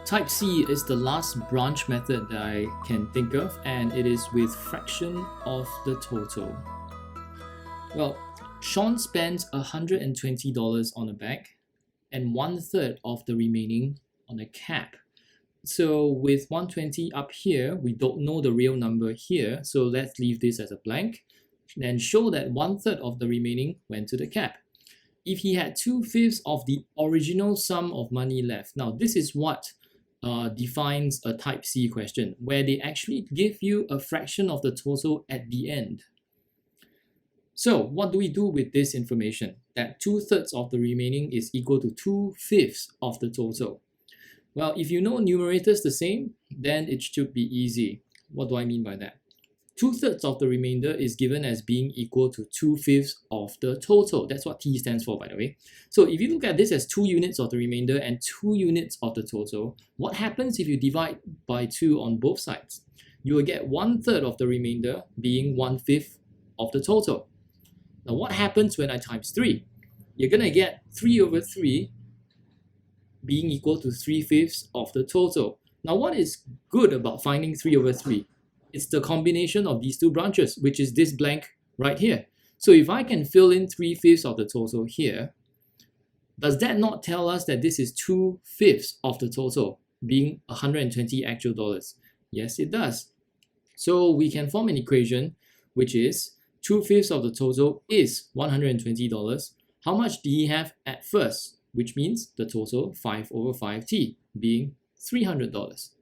Type C is the last branch method that I can think of, and it is with fraction of the total. Well, Sean spent $120 on a bag and 1/3 of the remaining on a cap. So with 120 up here, we don't know the real number here, so let's leave this as a blank. Then show that 1/3 of the remaining went to the cap. If he had 2/5 of the original sum of money left, now this is what defines a type C question, where they actually give you a fraction of the total at the end. So what do we do with this information? That 2/3 of the remaining is equal to 2/5 of the total. Well, if you know numerators the same, then it should be easy. What do I mean by that? 2/3 of the remainder is given as being equal to 2/5 of the total. That's what T stands for, by the way. So if you look at this as 2 units of the remainder and 2 units of the total, what happens if you divide by 2 on both sides? You will get 1/3 of the remainder being 1/5 of the total. Now what happens when I times 3? You're going to get 3/3 being equal to 3/5 of the total. Now what is good about finding 3/3? It's the combination of these two branches, which is this blank right here. So if I can fill in 3/5 of the total here, does that not tell us that this is 2/5 of the total, being 120 actual dollars? Yes, it does. So we can form an equation, which is 2/5 of the total is $120. How much did he have at first? Which means the total 5/5t, being $300.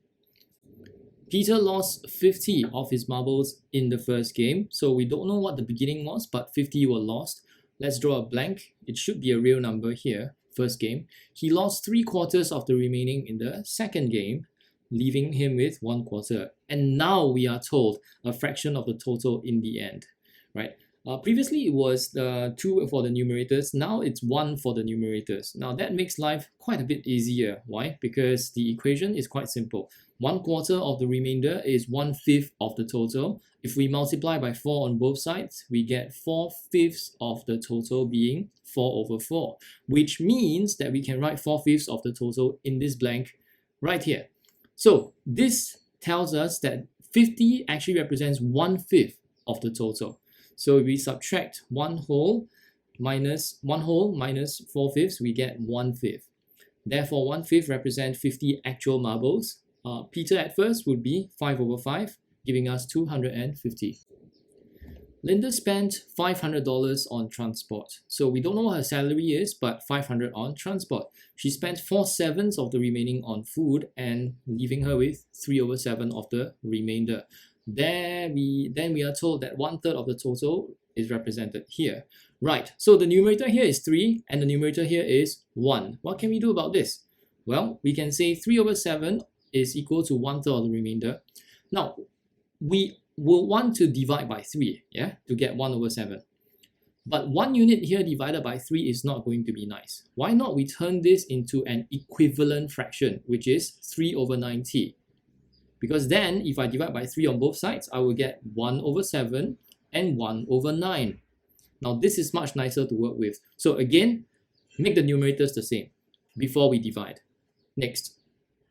Peter lost 50 of his marbles in the first game, so we don't know what the beginning was, but 50 were lost. Let's draw a blank. It should be a real number here, first game. He lost 3/4 of the remaining in the second game, leaving him with 1/4. And now we are told a fraction of the total in the end, right? Previously it was 2 for the numerators, now it's 1 for the numerators. Now that makes life quite a bit easier. Why? Because the equation is quite simple. 1/4 of the remainder is 1/5 of the total. If we multiply by 4 on both sides, we get 4/5 of the total being 4/4, which means that we can write 4/5 of the total in this blank right here. So this tells us that 50 actually represents 1/5 of the total. So if we subtract 1 whole minus 4/5, we get 1/5. Therefore, 1/5 represents 50 actual marbles. Peter at first would be 5/5, giving us 250. Linda spent $500 on transport. So we don't know what her salary is, but 500 on transport. She spent 4/7 of the remaining on food and leaving her with 3/7 of the remainder. Then we are told that 1/3 of the total is represented here. Right, so the numerator here is 3 and the numerator here is 1. What can we do about this? Well, we can say 3/7 is equal to 1/3 of the remainder. Now, we will want to divide by 3, yeah, to get 1/7. But 1 unit here divided by 3 is not going to be nice. Why not we turn this into an equivalent fraction, which is 3/9t? Because then, if I divide by 3 on both sides, I will get 1/7 and 1/9. Now, this is much nicer to work with. So again, make the numerators the same before we divide. Next,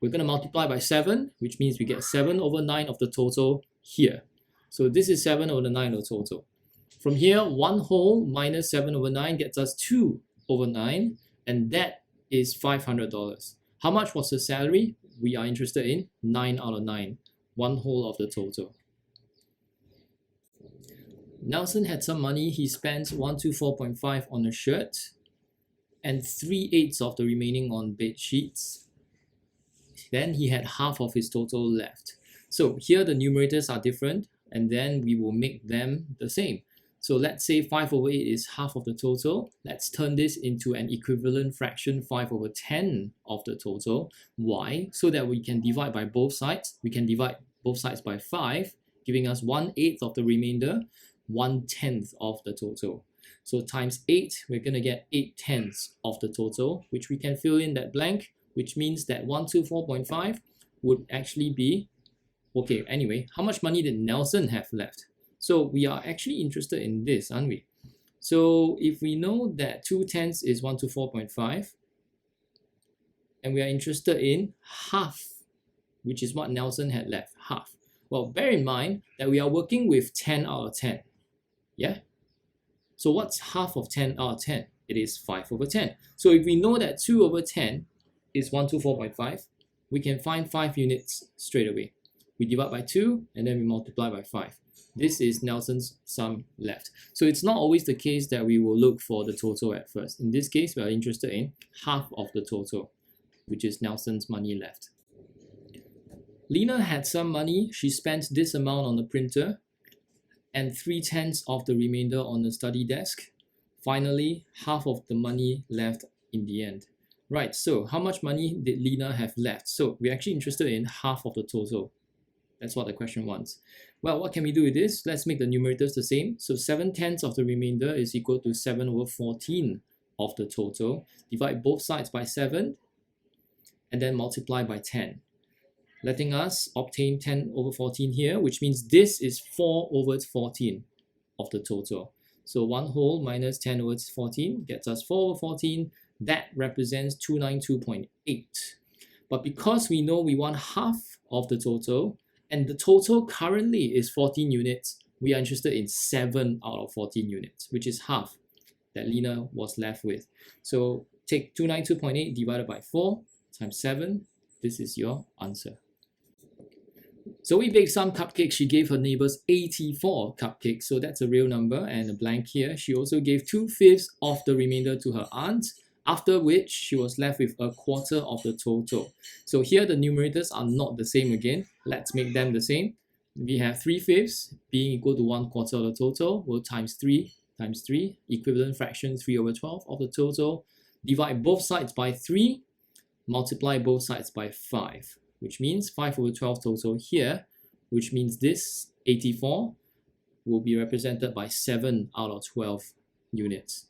we're going to multiply by 7, which means we get 7/9 of the total here. So this is 7/9 of the total. From here, 1 whole minus 7/9 gets us 2/9, and that is $500. How much was her salary? We are interested in 9 out of 9, 1 whole of the total. Nelson had some money. He spent 124.5 on a shirt and 3/8 of the remaining on bed sheets. Then he had half of his total left. So here the numerators are different, and then we will make them the same. So let's say 5/8 is half of the total. Let's turn this into an equivalent fraction, 5/10 of the total. Why? So that we can divide by both sides. We can divide both sides by 5, giving us 1/8 of the remainder, 1/10 of the total. So times 8, we're going to get 8/10 of the total, which we can fill in that blank, which means that 124.5 would actually be, okay, anyway, how much money did Nelson have left? So we are actually interested in this, aren't we? So if we know that 2/10 is 124.5, and we are interested in half, which is what Nelson had left, half. Well, bear in mind that we are working with 10 out of 10. Yeah? So what's half of 10 out of 10? It is 5 over 10. So if we know that 2 over 10 is 124.5, we can find 5 units straight away. We divide by 2 and then we multiply by 5. This is Nelson's sum left. So it's not always the case that we will look for the total at first. In this case, we are interested in half of the total, which is Nelson's money left. Lena had some money. She spent this amount on the printer and 3/10 of the remainder on the study desk. Finally, half of the money left in the end. Right, so how much money did Lena have left? So we're actually interested in half of the total. That's what the question wants. Well, what can we do with this? Let's make the numerators the same. So 7/10 of the remainder is equal to 7 over 14 of the total. Divide both sides by 7 and then multiply by 10. Letting us obtain 10 over 14 here, which means this is 4 over 14 of the total. So 1 whole minus 10 over 14 gets us 4 over 14. That represents 292.8. But because we know we want half of the total, and the total currently is 14 units, we are interested in 7 out of 14 units, which is half that Lena was left with. So take 292.8 divided by 4 times 7. This is your answer. Zoe baked some cupcakes. She gave her neighbors 84 cupcakes, so that's a real number and a blank here. She also gave 2/5 of the remainder to her aunt, after which she was left with a quarter of the total. So here the numerators are not the same again. Let's make them the same. We have 3/5 being equal to 1/4 of the total. We'll times 3 times 3, equivalent fraction 3 over 12 of the total. Divide both sides by 3, multiply both sides by 5. Which means 5 over 12 total here, which means this 84 will be represented by 7 out of 12 units.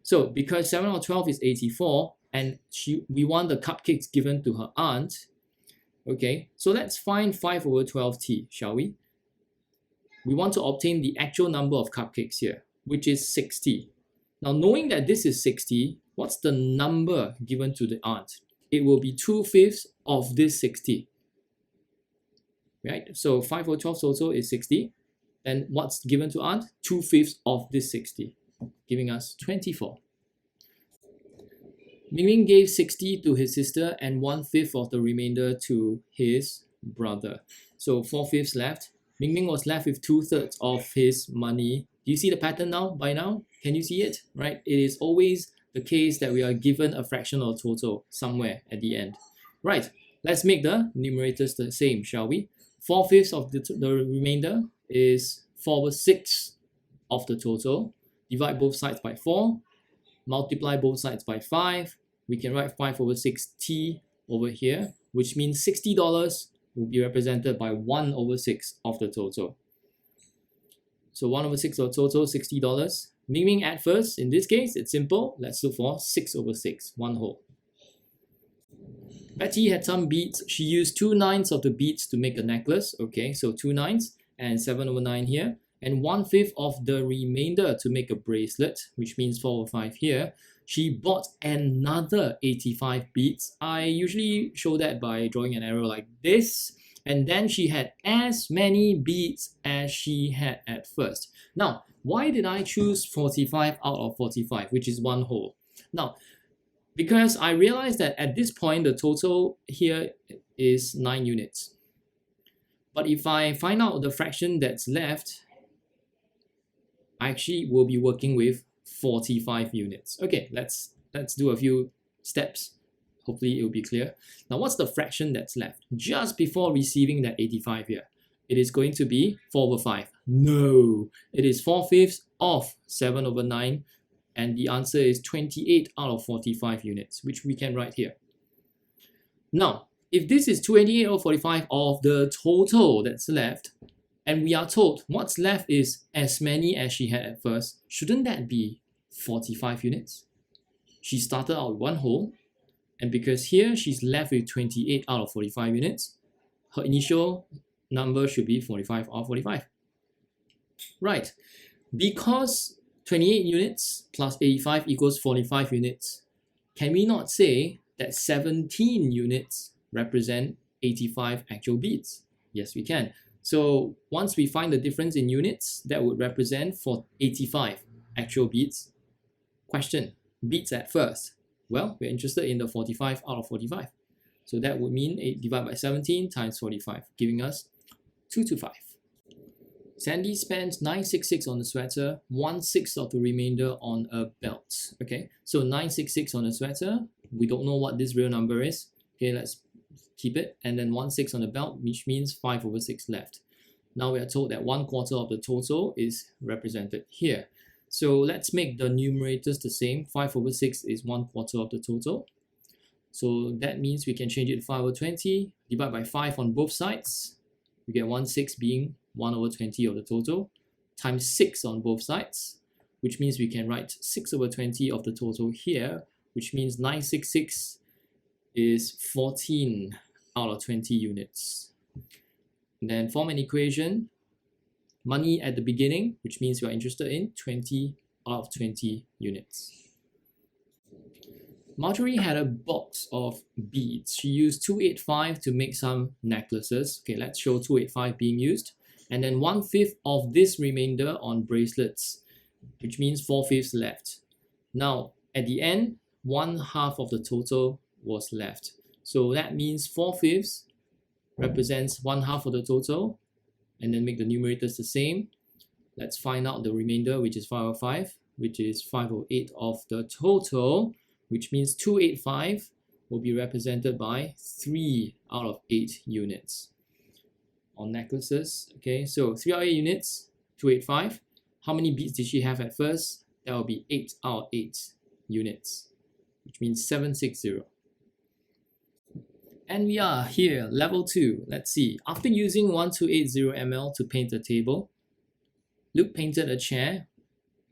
So because 7 out of 12 is 84 and we want the cupcakes given to her aunt, okay, so let's find 5 over 12t, shall we? We want to obtain the actual number of cupcakes here, which is 60. Now knowing that this is 60, what's the number given to the aunt? It will be 2/5 of this 60. Right? So 5 over 12 total is 60. And what's given to aunt? 2/5 of this 60, giving us 24. Mingming gave 60 to his sister and 1/5 of the remainder to his brother. So 4/5 left. Mingming was left with 2/3 of his money. Do you see the pattern now? By now? Can you see it? Right? It is always the case that we are given a fraction or total somewhere at the end. Right, let's make the numerators the same, shall we? 4/5 of the remainder is 4 over 6 of the total. Divide both sides by 4, multiply both sides by 5. We can write 5 over 6t over here, which means $60 will be represented by 1 over 6 of the total. So 1 over 6 of the total, $60. Mingming at first, in this case, it's simple. Let's look for 6 over 6, 1 whole. Betty had some beads. She used 2/9 of the beads to make a necklace. Okay, so 2/9 and 7 over 9 here. And 1/5 of the remainder to make a bracelet, which means 4 over 5 here. She bought another 85 beads. I usually show that by drawing an arrow like this. And then she had as many beads as she had at first. Now, why did I choose 45 out of 45, which is 1 whole? Now, because I realized that at this point, the total here is 9 units. But if I find out the fraction that's left, I actually will be working with 45 units. Okay, let's do a few steps. Hopefully it will be clear. Now, what's the fraction that's left? Just before receiving that 85 here, it is going to be 4 over 5. No, it is 4/5 of 7 over 9. And the answer is 28 out of 45 units, which we can write here. Now, if this is 28 over 45 of the total that's left, and we are told what's left is as many as she had at first, shouldn't that be 45 units? She started out with 1 whole, and because here she's left with 28 out of 45 units, her initial number should be 45 out of 45. Right, because 28 units plus 85 equals 45 units, can we not say that 17 units represent 85 actual beats? Yes, we can. So once we find the difference in units, that would represent for 85 actual beats. Question, beats at first. Well, we're interested in the 45 out of 45. So that would mean 8 divided by 17 times 45, giving us 225. Sandy spends 966 on the sweater, 1/6 of the remainder on a belt. Okay, so 966 on the sweater. We don't know what this real number is. Okay, let's keep it. And then 1/6 on the belt, which means 5/6 left. Now we are told that 1/4 of the total is represented here. So let's make the numerators the same. 5/6 is 1/4 of the total. So that means we can change it to 5/20, divide by 5 on both sides. We get 1/6 being 1/20 of the total, times 6 on both sides, which means we can write 6/20 of the total here, which means 966 is 14 out of 20 units. And then form an equation, money at the beginning, which means we are interested in 20 out of 20 units. Marjorie had a box of beads. She used 285 to make some necklaces. Okay, let's show 285 being used. And then 1/5 of this remainder on bracelets, which means 4/5 left. Now, at the end, 1/2 of the total was left. So that means 4/5 represents 1/2 of the total, and then make the numerators the same. Let's find out the remainder, which is 5/5, which is 5/8 of the total, which means 285 will be represented by 3 out of 8 units. On necklaces, okay, so 3 out of 8 units, 285. How many beads did she have at first? That will be 8 out of 8 units, which means 760. And we are here, level 2. Let's see. After using 1280 ml to paint the table, Luke painted a chair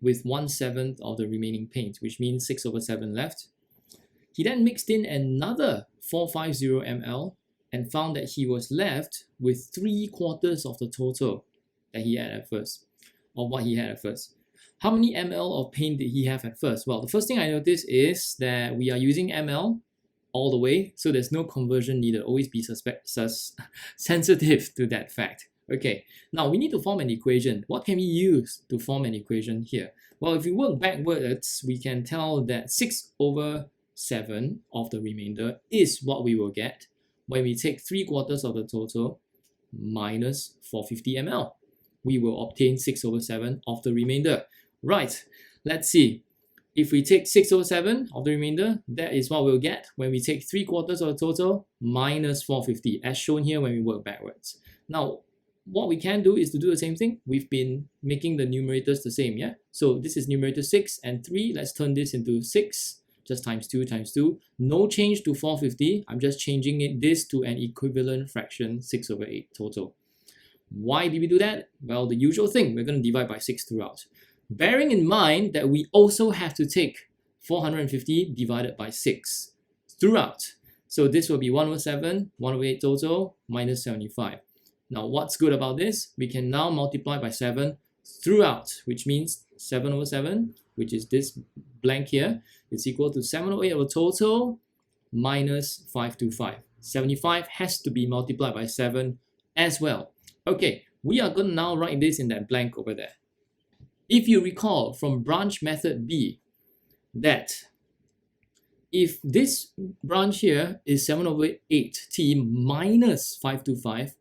with 1/7 of the remaining paint, which means 6/7 left. He then mixed in another 450 ml and found that he was left with 3/4 of the total that he had at first, or what he had at first. How many ml of paint did he have at first? Well, the first thing I noticed is that we are using ml all the way, so there's no conversion needed. Always be sensitive to that fact. Okay, now we need to form an equation. What can we use to form an equation here? Well, if we work backwards, we can tell that 6/7 of the remainder is what we will get when we take 3/4 of the total minus 450 ml. We will obtain 6/7 of the remainder. Right, let's see. If we take 6/7 of the remainder, that is what we'll get when we take 3/4 of the total minus 450, as shown here when we work backwards. Now, what we can do is to do the same thing. We've been making the numerators the same, yeah? So this is numerator 6 and 3. Let's turn this into 6, just times 2 times 2. No change to 450. I'm just changing this to an equivalent fraction, 6/8 total. Why did we do that? Well, the usual thing, we're going to divide by 6 throughout. Bearing in mind that we also have to take 450 divided by 6 throughout. So this will be 1/7, 1/8 total, minus 75. Now, what's good about this? We can now multiply by 7 throughout, which means 7/7, which is this blank here, it's equal to 7/8 of the total minus 525. 75 has to be multiplied by 7 as well. Okay, we are going to now write this in that blank over there. If you recall from branch method B that if this branch here is 7/8t minus 525,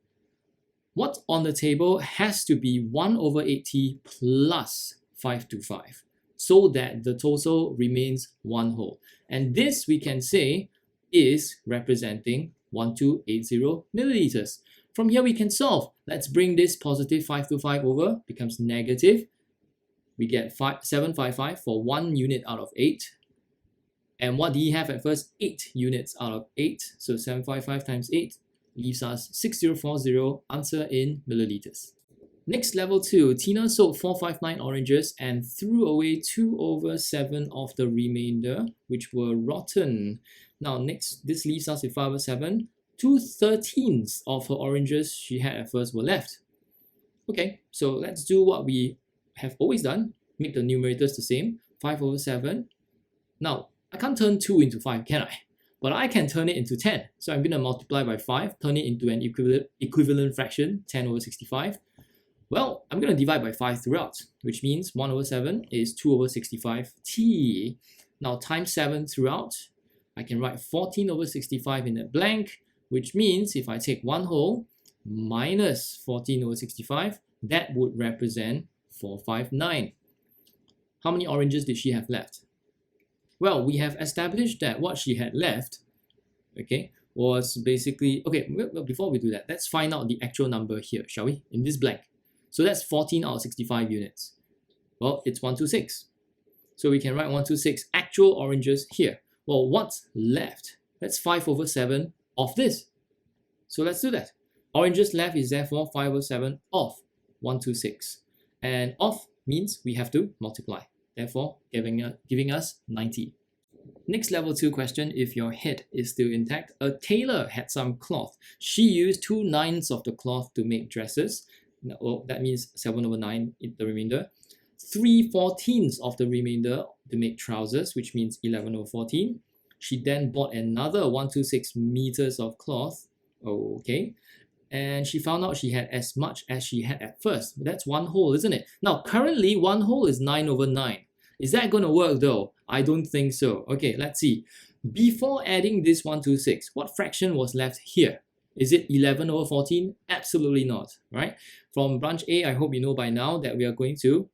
what's on the table has to be 1/8t plus 525 so that the total remains 1 whole. And this we can say is representing 1280 milliliters. From here we can solve. Let's bring this positive 525 over, becomes negative. We get 755 for 1 unit out of 8. And what did he have at first? 8 units out of 8. So 755 times 8 leaves us 6040, answer in milliliters. Next, level 2. Tina sold 459 oranges and threw away 2/7 of the remainder, which were rotten. Now next, this leaves us with 5/7. 2/13 of her oranges she had at first were left. Okay, so let's do what we have always done. Make the numerators the same. 5/7. Now, I can't turn 2 into 5, can I? but I can turn it into 10. So I'm going to multiply by 5, turn it into an equivalent fraction, 10 over 65. Well, I'm going to divide by 5 throughout, which means 1 over 7 is 2 over 65t. Now times 7 throughout, I can write 14 over 65 in a blank, which means if I take 1 whole minus 14 over 65, that would represent 459. How many oranges did she have left? Well, we have established that what she had left, okay, was basically, okay, well, before we do that, let's find out the actual number here, shall we? In this blank. So that's 14 out of 65 units. Well, it's 126. So we can write 126 actual oranges here. Well, what's left? That's 5 over 7 of this. So let's do that. Oranges left is therefore 5 over 7 of 126. And of means we have to multiply. Therefore, giving us 90. Next level 2 question, if your head is still intact. A tailor had some cloth. She used 2/9 of the cloth to make dresses. Well, that means 7 over 9 in the remainder. 3/14 of the remainder to make trousers, which means 11 over 14. She then bought another 126 meters of cloth. Okay. And she found out she had as much as she had at first. That's 1 whole, isn't it? Now, currently, 1 whole is 9 over 9. Is that going to work though? I don't think so. Okay, let's see. Before adding this 126, what fraction was left here? Is it 11 over 14? Absolutely not, right? From branch A, I hope you know by now that we are going to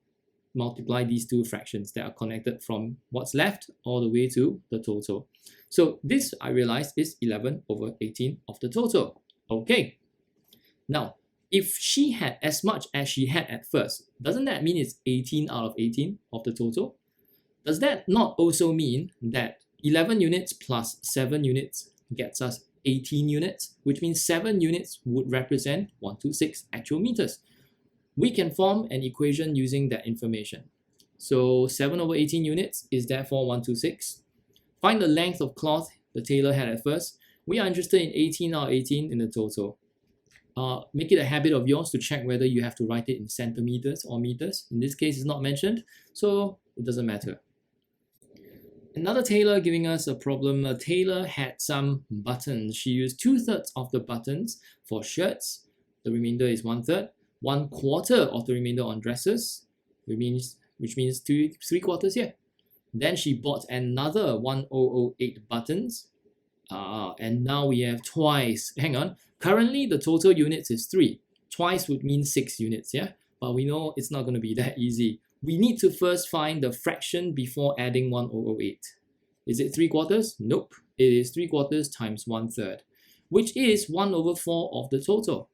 multiply these two fractions that are connected from what's left all the way to the total. So this, I realized, is 11 over 18 of the total. Okay. Now, if she had as much as she had at first, doesn't that mean it's 18 out of 18 of the total? Does that not also mean that 11 units plus 7 units gets us 18 units, which means 7 units would represent 126 actual meters? We can form an equation using that information. So 7 over 18 units is therefore 126. Find the length of cloth the tailor had at first. We are interested in 18 out of 18 in the total. Make it a habit of yours to check whether you have to write it in centimeters or meters. In this case, it's not mentioned, so it doesn't matter. Another tailor giving us a problem. A tailor had some buttons. She used 2/3 of the buttons for shirts. The remainder is 1/3. 1/4 of the remainder on dresses, which means 3/4 here. Then she bought another 1008 buttons. And now we have twice. Hang on. Currently, the total units is 3. Twice would mean 6 units, yeah? But we know it's not going to be that easy. We need to first find the fraction before adding 1008. Is it 3/4? Nope. It is 3/4 times 1/3, which is 1 over 4 of the total.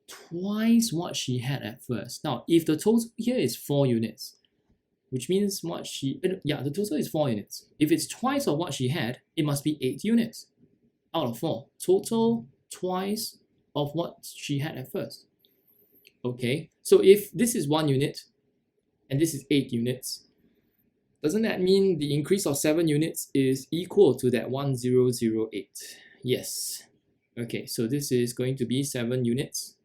Twice what she had at first. Now, if the total here is 4 units, which means the total is 4 units. If it's twice of what she had, it must be 8 units out of 4. Total twice of what she had at first. Okay, so if this is 1 unit and this is 8 units, doesn't that mean the increase of 7 units is equal to that 1008? Yes. Okay, so this is going to be 7 units,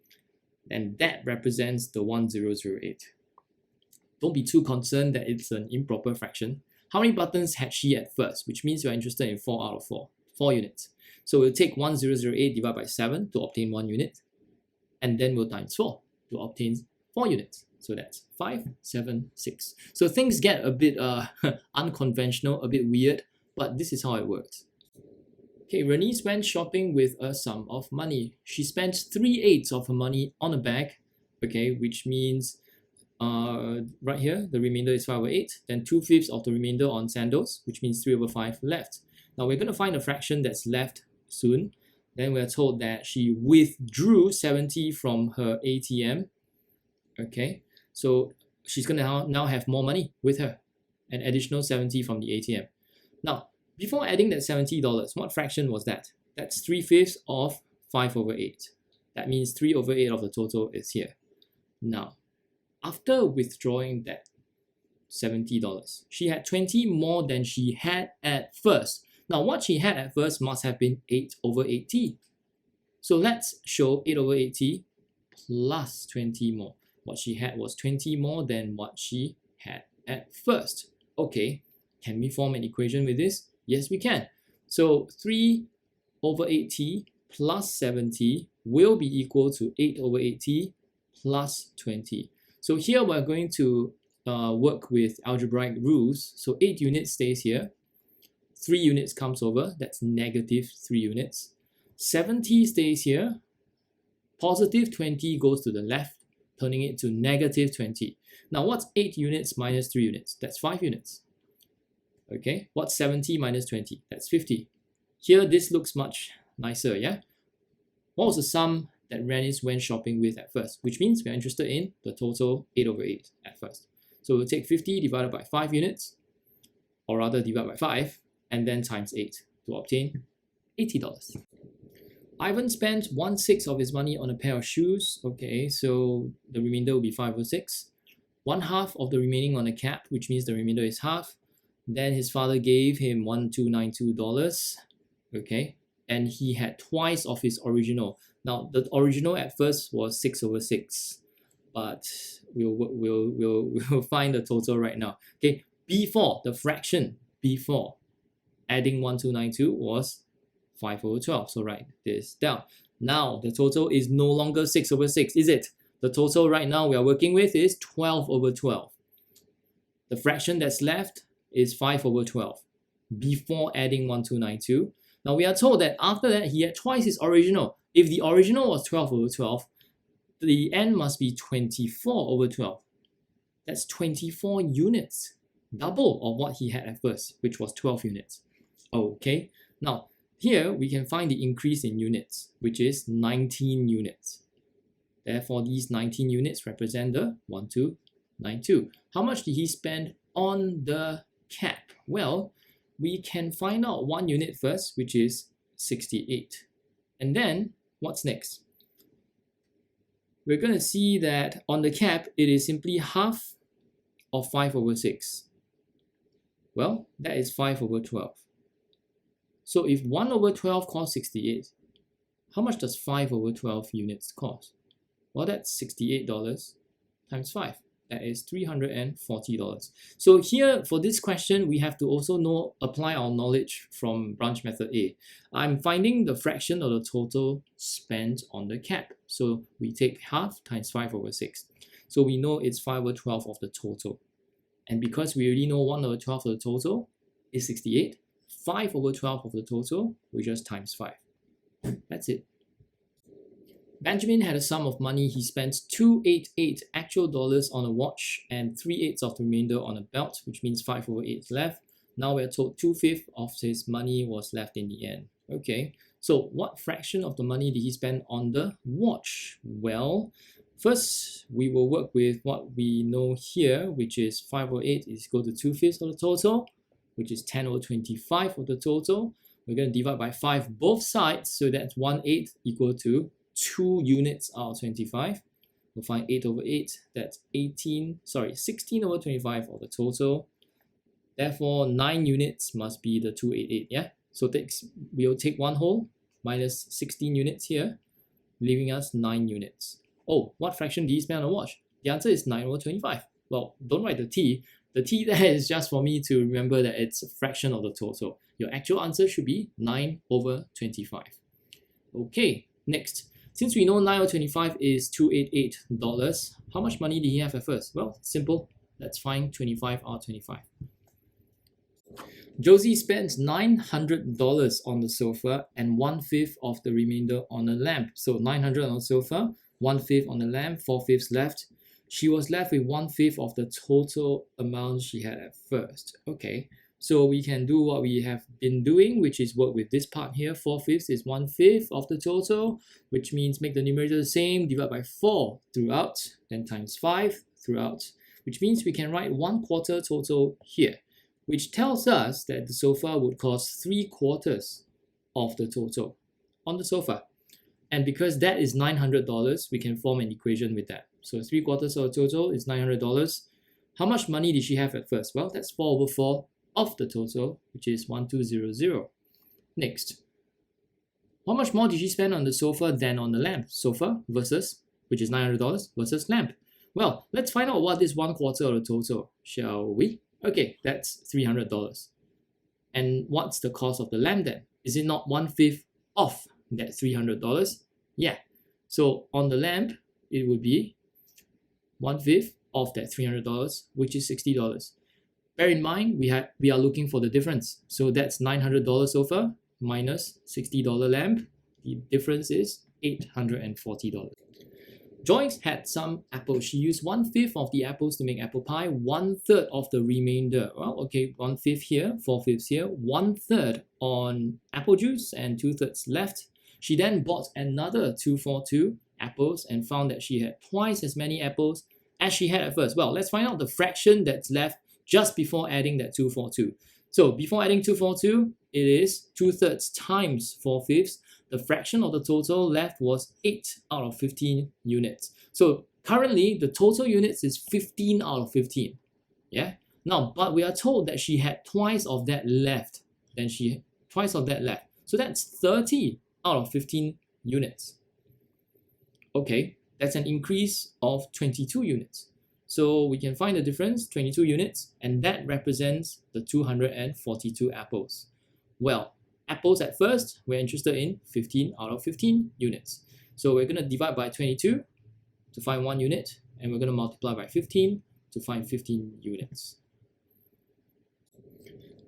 and that represents the 1008. Don't be too concerned that it's an improper fraction. How many buttons had she at first? Which means you're interested in 4 out of 4. 4 units. So we'll take 1008 divided by 7 to obtain 1 unit. And then we'll times 4 to obtain 4 units. So that's 5, 7, 6. So things get a bit unconventional, a bit weird, but this is how it works. Okay, Renice went shopping with a sum of money. She spent 3/8 of her money on a bag, okay, which means right here, the remainder is 5 over 8, then 2/5 of the remainder on sandals, which means 3 over 5 left. Now we're going to find a fraction that's left soon. Then we're told that she withdrew 70 from her ATM. Okay, so she's going to now have more money with her, an additional 70 from the ATM. Now, before adding that $70, what fraction was that? That's 3/5 of 5 over 8. That means 3 over 8 of the total is here. Now, after withdrawing that $70, she had 20 more than she had at first. Now, what she had at first must have been 8 over 8t. So let's show 8 over 8t plus 20 more. What she had was 20 more than what she had at first. Okay, can we form an equation with this? Yes, we can. So 3 over 8t plus 7t will be equal to 8 over 8t plus 20. So here we're going to work with algebraic rules. So 8 units stays here. 3 units comes over, that's negative 3 units. 7t stays here. Positive 20 goes to the left, turning it to negative 20. Now what's 8 units minus 3 units? That's 5 units. Okay, what's 70 minus 20? That's 50. Here this looks much nicer, yeah? What was the sum that Rennis went shopping with at first? Which means we're interested in the total 8 over 8 at first. So we'll take 50 divided by 5 units, or rather divide by 5, and then times 8 to obtain $80. Ivan spent 1/6 of his money on a pair of shoes. Okay, so the remainder will be 5 over 6. 1/2 of the remaining on a cap, which means the remainder is half. Then his father gave him $1,292. Okay, and he had twice of his original. Now the original at first was 6 over 6, but we'll find the total right now. Okay, before the fraction before adding 1,292 was 5 over 12. So write this down. Now the total is no longer 6 over 6, is it? The total right now we are working with is 12 over 12. The fraction that's left is 5 over 12 before adding 1,292. Now we are told that after that he had twice his original. If the original was 12 over 12, the end must be 24 over 12. That's 24 units, double of what he had at first, which was 12 units. Okay, now here we can find the increase in units, which is 19 units. Therefore, these 19 units represent the 1,292. How much did he spend on the cap? Well, we can find out 1 unit first, which is 68. And then, what's next? We're going to see that on the cap, it is simply half of 5 over 6. Well, that is 5 over 12. So if 1 over 12 costs 68, how much does 5 over 12 units cost? Well, that's $68 times 5. That is $340. So here, for this question, we have to also apply our knowledge from branch method A. I'm finding the fraction of the total spent on the cap. So we take half times 5 over 6. So we know it's 5 over 12 of the total. And because we already know 1 over 12 of the total is 68, 5 over 12 of the total, we just times 5. That's it. Benjamin had a sum of money. He spent 288 actual dollars on a watch and 3/8 of the remainder on a belt, which means 5 over 8 left. Now we're told 2/5 of his money was left in the end. Okay, so what fraction of the money did he spend on the watch? Well, first we will work with what we know here, which is 5 over 8 is equal to 2/5 of the total, which is 10 over 25 of the total. We're going to divide by 5 both sides, so that's 1/8 equal to 2 units out of 25. We'll find 8 over 8, that's 16 over 25 of the total. Therefore, 9 units must be the 288, yeah? So we'll take 1 whole minus 16 units here, leaving us 9 units. Oh, what fraction did he spend on a watch? The answer is 9 over 25. Well, don't write the t. The t there is just for me to remember that it's a fraction of the total. Your actual answer should be 9 over 25. Okay, next. Since we know 9 over 25 is $288, how much money did he have at first? Well, simple. Let's find 25 out of 25. Josie spends $900 on the sofa and 1/5 of the remainder on a lamp. So 900 on the sofa, 1/5 on the lamp, 4/5 left. She was left with 1/5 of the total amount she had at first. Okay, so we can do what we have been doing, which is work with this part here. 4/5 is 1/5 of the total, which means make the numerator the same, divide by 4 throughout, then times 5 throughout, which means we can write 1/4 total here, which tells us that the sofa would cost 3/4 of the total on the sofa. And because that is $900, we can form an equation with that. So 3/4 of the total is $900. How much money did she have at first? Well, that's 4 over 4 of the total, which is 1200. Next, how much more did she spend on the sofa than on the lamp? Sofa versus, which is $900 versus lamp. Well, let's find out what is 1/4 of the total, shall we? Okay, that's $300. And what's the cost of the lamp then? Is it not 1/5 of that $300? Yeah. So on the lamp, it would be 1/5 of that $300, which is $60. Bear in mind, we are looking for the difference. So that's $900 sofa minus $60 lamp. The difference is $840. Joyce had some apples. She used 1/5 of the apples to make apple pie, 1/3 of the remainder. Well, okay, 1/5 here, 4/5 here, 1/3 on apple juice and 2/3 left. She then bought another 242 apples and found that she had twice as many apples as she had at first. Well, let's find out the fraction that's left just before adding that 242. So before adding 242, it is 2/3 times 4/5. The fraction of the total left was 8 out of 15 units. So currently, the total units is 15 out of 15. Yeah. Now, but we are told that she had twice of that left. So that's 30 out of 15 units. Okay, that's an increase of 22 units. So we can find the difference, 22 units, and that represents the 242 apples. Well, apples at first, we're interested in 15 out of 15 units. So we're going to divide by 22 to find 1 unit, and we're going to multiply by 15 to find 15 units.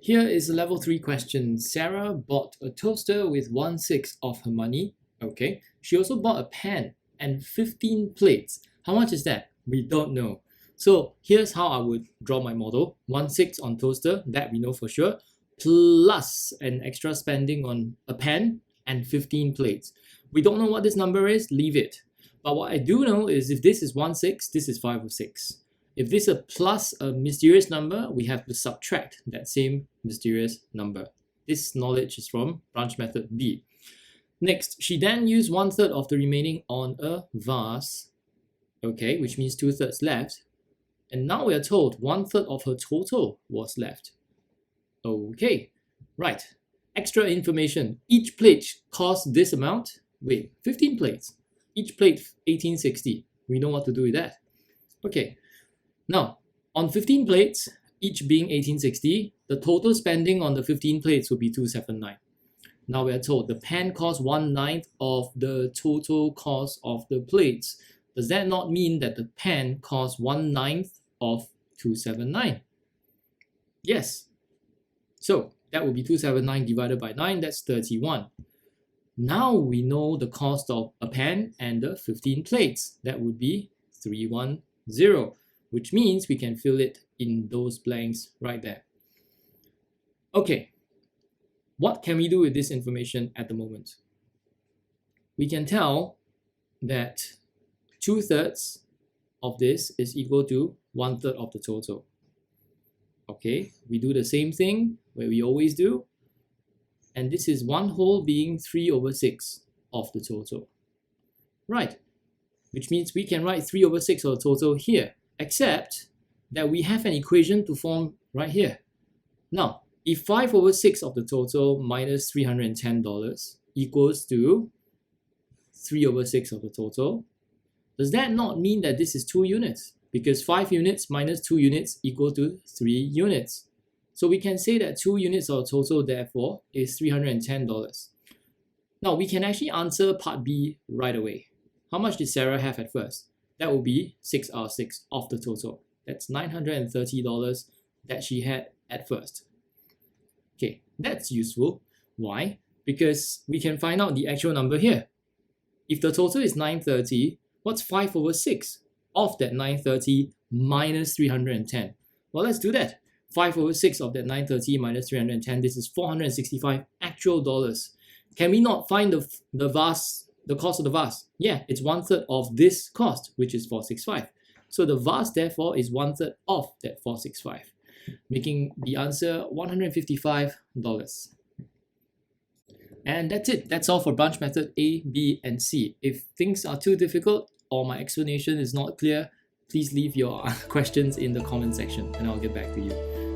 Here is a level 3 question. Sarah bought a toaster with 1/6 of her money. Okay. She also bought a pan and 15 plates. How much is that? We don't know. So here's how I would draw my model. 1/6 on toaster, that we know for sure, plus an extra spending on a pan and 15 plates. We don't know what this number is, leave it. But what I do know is if this is 1/6, this is 5/6. If this is a plus a mysterious number, we have to subtract that same mysterious number. This knowledge is from branch method B. Next, she then used 1/3 of the remaining on a vase, okay, which means 2/3 left. And now we are told 1/3 of her total was left. Okay, right. Extra information. Each plate costs this amount. Wait, 15 plates. Each plate $18.60. We know what to do with that. Okay. Now, on 15 plates, each being $18.60, the total spending on the 15 plates would be $279. Now we are told the pan costs 1/9 of the total cost of the plates. Does that not mean that the pan costs 1/9 of $279? Yes. So that would be 279 divided by 9, that's 31. Now we know the cost of a pan and the 15 plates. That would be 310, which means we can fill it in those blanks right there. Okay, what can we do with this information at the moment? We can tell that 2/3 of this is equal to 1/3 of the total. Okay, we do the same thing where we always do, and this is 1 whole being 3/6 of the total. Right, which means we can write 3/6 of the total here, except that we have an equation to form right here. Now, if 5/6 of the total minus $310 equals to 3/6 of the total, does that not mean that this is 2 units? Because 5 units minus 2 units equal to 3 units. So we can say that 2 units of total therefore is $310. Now we can actually answer part B right away. How much did Sarah have at first? That would be 6 out of 6 of the total. That's $930 that she had at first. Okay, that's useful. Why? Because we can find out the actual number here. If the total is 930, what's 5/6 of that 930 minus 310? Well, let's do that. 5/6 of that 930 minus 310, this is 465 actual dollars. Can we not find the cost of the vase? Yeah, it's 1/3 of this cost, which is 465. So the vase therefore is 1/3 of that 465, making the answer $155. And that's it. That's all for branch method A, B, and C. If things are too difficult or my explanation is not clear, please leave your questions in the comment section and I'll get back to you.